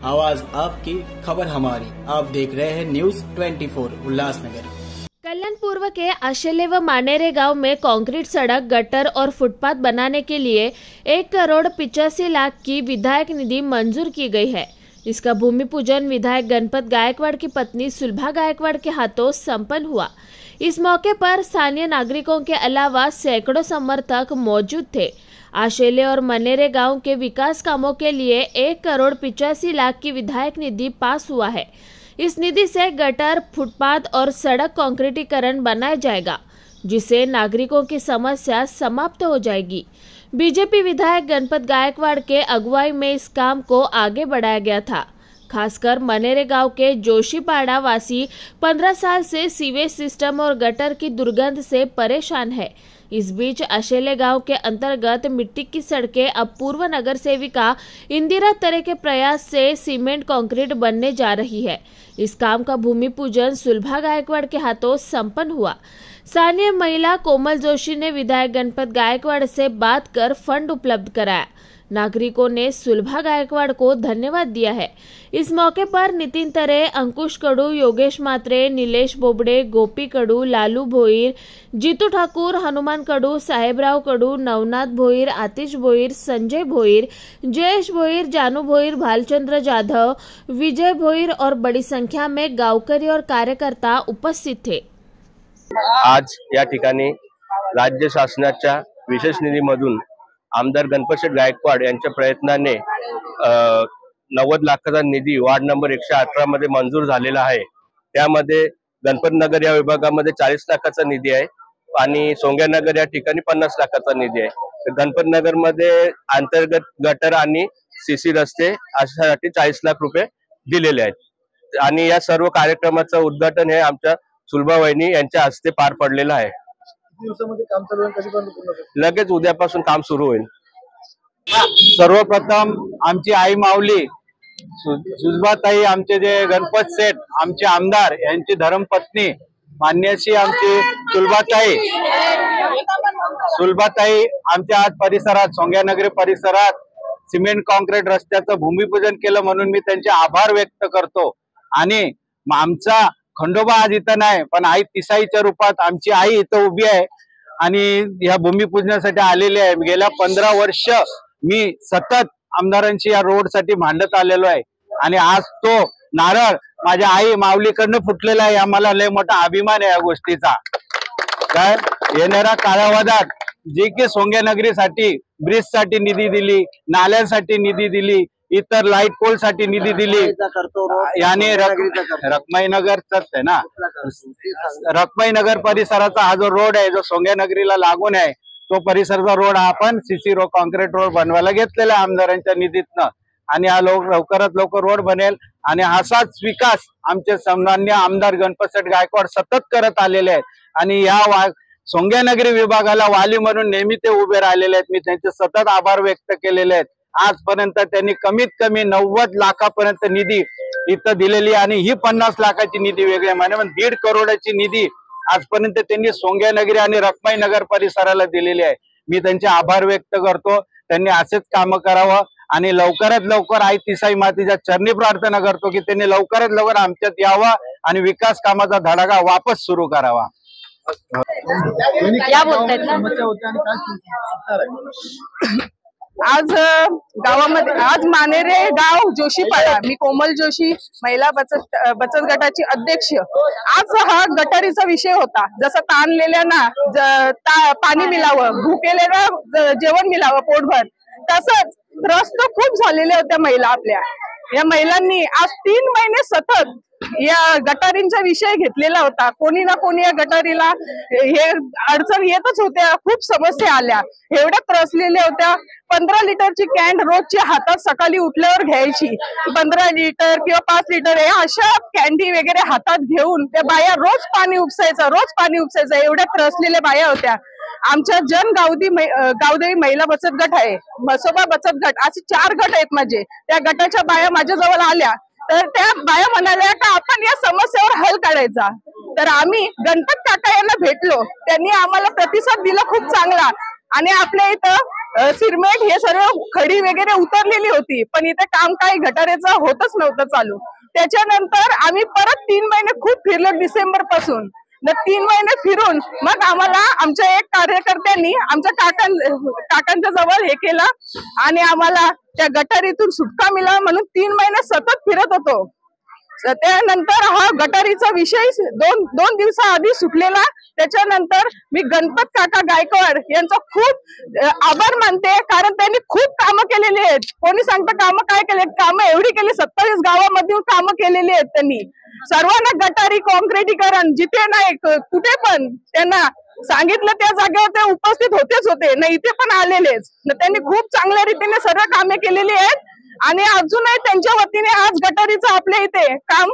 आवाज आपकी, खबर हमारी। आप देख रहे हैं न्यूज 24 उल्लासनगर। कल्याण पूर्व के आशेले व मानेरे गांव में कंक्रीट सड़क, गटर और फुटपाथ बनाने के लिए 1,85,00,000 की विधायक निधि मंजूर की गई है। इसका भूमि पूजन विधायक गणपत गायकवाड़ की पत्नी सुलभा गायकवाड़ के हाथों संपन्न हुआ। इस मौके पर स्थानीय नागरिकों के अलावा सैकड़ों समर्थक मौजूद थे। आशेले और मनेरे गांव के विकास कामों के लिए 1,85,00,000 की विधायक निधि पास हुआ है। इस निधि से गटर, फुटपाथ और सड़क कंक्रीटीकरण बनाया जाएगा, जिससे नागरिकों की समस्या समाप्त हो जाएगी। बीजेपी विधायक गणपत गायकवाड़ के अगुवाई में इस काम को आगे बढ़ाया गया था। खासकर मनेरे गांव के जोशीपाड़ा वासी 15 साल से सीवेज सिस्टम और गटर की दुर्गंध से परेशान है। इस बीच आशेले गांव के अंतर्गत मिट्टी की सड़कें अब पूर्व नगर सेविका इंदिरा तरे के प्रयास से सीमेंट कंक्रीट बनने जा रही है। इस काम का भूमि पूजन सुलभा गायकवाड़ के हाथों संपन्न हुआ। स्थानीय महिला कोमल जोशी ने विधायक गणपत गायकवाड़ से बात कर फंड उपलब्ध कराया। नागरिकों ने सुलभा गायकवाड़ को धन्यवाद दिया है। इस मौके पर नितिन तरे, अंकुश कडू, योगेश मात्रे, नीलेश बोबडे, गोपी कडू, लालू भोईर, जीतू ठाकुर, हनुमान कडू, साहेबराव कडू, नवनाथ भोईर, आतिश भोईर, संजय भोईर, जयेश भोईर, जानू भोईर, भालचंद्र जाधव, विजय भोईर और बड़ी संख्या में गावकरी और कार्यकर्ता उपस्थित थे। आज या ठिकाणी राज्य शासनाच्या विशेष निधीमधून आमदार गणपत गायकवाड यांच्या प्रयत्नाने 90 लाखाचा निधी वार्ड नंबर 118 मध्ये मंजूर झालेला आहे। त्यामध्ये गणपत नगर या विभागामध्ये 40 लाखाचा निधी आहे आणि सोंग्या नगर या ठिकाणी 50 लाखाचा निधी आहे। गणपत नगर मध्ये अंतर्गत गटर आणि सीसी रस्ते अशासाठी 40 लाख रुपये दिलेले आहेत आणि या सर्व कार्यक्रमाचं उद्घाटन हे आमच्या सुलभा वहिनी यांच्या हस्ते पार पडलेलं आहे। दिवसामध्ये काम चालू आहे, कधीपर्यंत पूर्ण होईल? लगेच उद्यापासून काम सुरू होईल। सर्वप्रथम आमची आई माऊली सुलभाताई, आमचे जे गणपत सेठ आमचे आमदार यांची धर्मपत्नी मान्यशी आमची सुलभाताई आमच्या आज परिसरात सोंग्यानगरी परिसरात सिमेंट कॉन्क्रीट रस्त्याचं भूमिपूजन केलं, म्हणून मी त्यांचे आभार व्यक्त करतो। आणि आमचा खंडोबा आज इथं नाही, पण आई तिसाईच्या रूपात आमची आई इथं उभी आहे आणि या भूमिपूजनासाठी आलेली आहे। गेल्या 15 वर्ष मी सतत आमदारांशी या रोड साठी भांडत आलेलो आहे आणि आज तो नारळ माझ्या आई माऊलीकडनं फुटलेला आहे। आम्हाला लय मोठा अभिमान आहे या गोष्टीचा। काय येणाऱ्या कालावधीत जे की सोंग्यानगरीसाठी ब्रिज साठी निधी दिली, नाल्यांसाठी निधी दिली, इतर लाईट पोल साठी निधी दिली, याने रखमाईनगरच आहे ना, रखमाईनगर परिसराचा हा जो रोड आहे जो सोंग्यानगरीला लागून आहे, तो परिसराचा रोड आपण सीसी रोड कॉन्क्रीट रोड बनवायला घेतलेला आहे आमदारांच्या निधीतनं आणि हा लवकरात लवकर रोड बनेल आणि असाच विकास आमचे सन्माननीय आमदार गणपत गायकवाड सतत करत आलेले आहेत आणि या सोंग्यानगरी विभागाला वाली म्हणून नेहमी ते उभे राहिलेले आहेत। मी त्यांचे सतत आभार व्यक्त केलेले आहेत। आजपर्यंत त्यांनी कमीत कमी 90 लाखापर्यंत निधी इथं दिलेली आणि ही 50 लाखाची निधी वेगळी म्हणजे 1.5 करोडाची निधी आजपर्यंत त्यांनी सोंग्यानगरी आणि रखमाईनगर परिसराला दिलेली आहे। मी त्यांचे आभार व्यक्त करतो। त्यांनी असेच काम करावं आणि लवकरात लवकर आई तिसाई मातेच्या चरणी प्रार्थना करतो की त्यांनी लवकरात लवकर आमच्यात यावं आणि विकास कामाचा धडाका वापस सुरू करावा। क्या बोलतायत ना? आज गावामध्ये आज मानेरे गाव जोशीपाडा, मी कोमल जोशी महिला बचत गटाची अध्यक्ष। आज हा गटारीचा विषय होता। जसं ताणलेल्यांना पाणी मिळावं, भुकेलेला जेवण मिळावं पोटभर, तसंच त्रस्त खूप झालेल्या होत्या महिला आपल्या। या महिलांनी आज 3 महिने सतत या गटारींचा विषय घेतलेला होता। कोणी ना कोणी या गटारीला हे अडचण येतच होत्या, खूप समस्या आल्या, एवढ्या त्रसलेल्या होत्या। 15 लिटरची कॅन रोजची हातात सकाळी उठल्यावर घ्यायची, 15 लिटर किंवा 5 लिटर अशा कॅन्डी वगैरे हातात घेऊन त्या बाया रोज पाणी उपसायचं, एवढ्या त्रसलेल्या बाया होत्या। आमच्या गावदेवी महिला बचत गट आहे, मसोबा बचत गट, असे 4 गट आहेत माझे। त्या गटाच्या बाया माझ्याजवळ आल्या तर त्या बाया म्हणाल्या का आपण या समस्येवर हल काढायचा। तर आम्ही गणपत काका यांना भेटलो, त्यांनी आम्हाला प्रतिसाद दिला खूप चांगला आणि आपल्या इथं सिरमेट हे सर्व खडी वगैरे उतरलेली होती, पण इथे काम काही गटारेचं होतच नव्हतं चालू। त्याच्यानंतर आम्ही परत 3 महिने खूप फिरलो डिसेंबर पासून। 3 महिने फिरून मग आम्हाला आमच्या एक कार्यकर्त्यांनी आमच्या काकांच्या जवळ हे केलं आणि आम्हाला त्या गटारीतून सुटका मिळाला म्हणून 3 महिने सतत फिरत होतो। त्यानंतर हा गटारीचा विषय दोन दिवसाआधी सुटलेला। त्याच्यानंतर मी गणपत काका गायकवाड यांचा खूप आभार मानते, कारण त्यांनी खूप कामं केलेली आहेत। कोणी सांगतं कामं काय केले, कामं एवढी केली, 27 गावामधून कामं केलेली आहेत त्यांनी। सर्वांना गटारी काँक्रिटीकरण जिथे नाही कुठे पण त्यांना सांगितलं त्या जागेवर ते उपस्थित होते ना, इथे पण आलेलेच। त्यांनी खूप चांगल्या रीतीने सर्व कामे केलेली आहेत आणि अजूनही त्यांच्या वतीने आज गटारीचं आपल्या इथे काम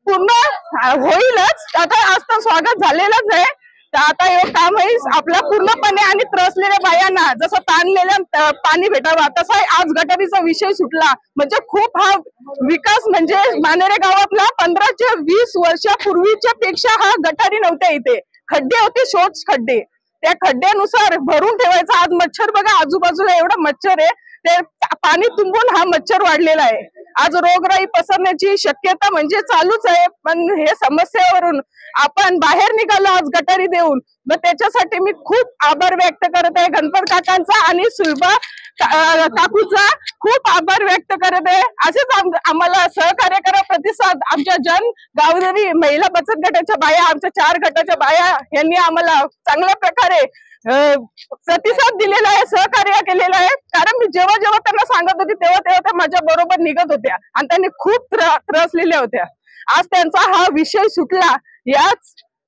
पूर्ण होईलच। आता आज तर स्वागत झालेलंच आहे, तर आता हे काम आहे आपला पूर्णपणे आणि त्रसलेल्या बायांना जसं ताणलेल्या पाणी भेटावं तसा आज गटारीचा विषय सुटला। म्हणजे खूप हा विकास म्हणजे मानेरे गावातला 15 ते 20 वर्षापूर्वीच्या पेक्षा हा गटारी नव्हत्या, इथे खड्डे होते, शोच खड्डे, त्या खड्ड्यानुसार भरून ठेवायचा। आज मच्छर बघा, आजूबाजूला एवढा मच्छर आहे, ते पाणी तुंबून हा मच्छर वाढलेला आहे। आज रोगराई पसरण्याची शक्यता म्हणजे चालूच आहे, पण हे समस्येवरून आपण बाहेर निघालो आज गटारी देऊन। मग त्याच्यासाठी मी खूप आभार व्यक्त करत आहे गणपत काकांचा आणि सुलभा काकूचा खूप आभार व्यक्त करत आहे। असेच आम्हाला सहकार्य करा, प्रतिसाद आमच्या गावदेवी महिला बचत गटाच्या बाया, आमच्या 4 गटाच्या बाया यांनी आम्हाला चांगल्या प्रकारे प्रतिसाद दिलेला आहे, सहकार्य केलेलं आहे। कारण मी जेव्हा त्यांना सांगत होती तेव्हा त्या माझ्या बरोबर निघत होत्या आणि त्यांनी खूप त्रसलेल्या होत्या। आज त्यांचा हा विषय सुटला,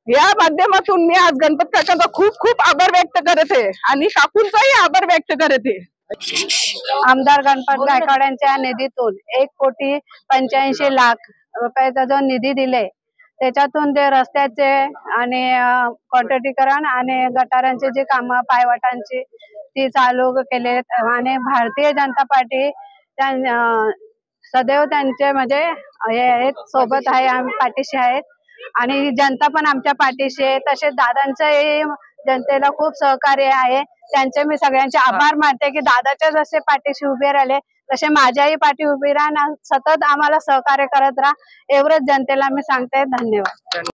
या माध्यमातून मी आज गणपत काकांचा खूप आभार व्यक्त करते आणि काकूंचाही आभार व्यक्त करते। आमदार गणपत गायकवाड यांच्या निधीतून 1,85,00,000 रुपयाचा जो निधी दिले, त्याच्यातून ते रस्त्याचे आणि काँक्रिटीकरण आणि गटारांची जी कामं पायवाटांची ती चालू केले आणि भारतीय जनता पार्टी सदैव त्यांचे म्हणजे हे सोबत आहे, आम्ही पाठीशी आहेत आणि जनता पण आमच्या पाठीशी आहे। तसेच दादांचंही जनतेला खूप सहकार्य आहे, त्यांचे मी सगळ्यांचे आभार मानते की दादाच्या जसे पाठीशी उभे राहिले तसे माझ्याही पाठी उभी राहा, सतत आम्हाला सहकार्य करत राहा, एवढंच जनतेला मी सांगते। धन्यवाद।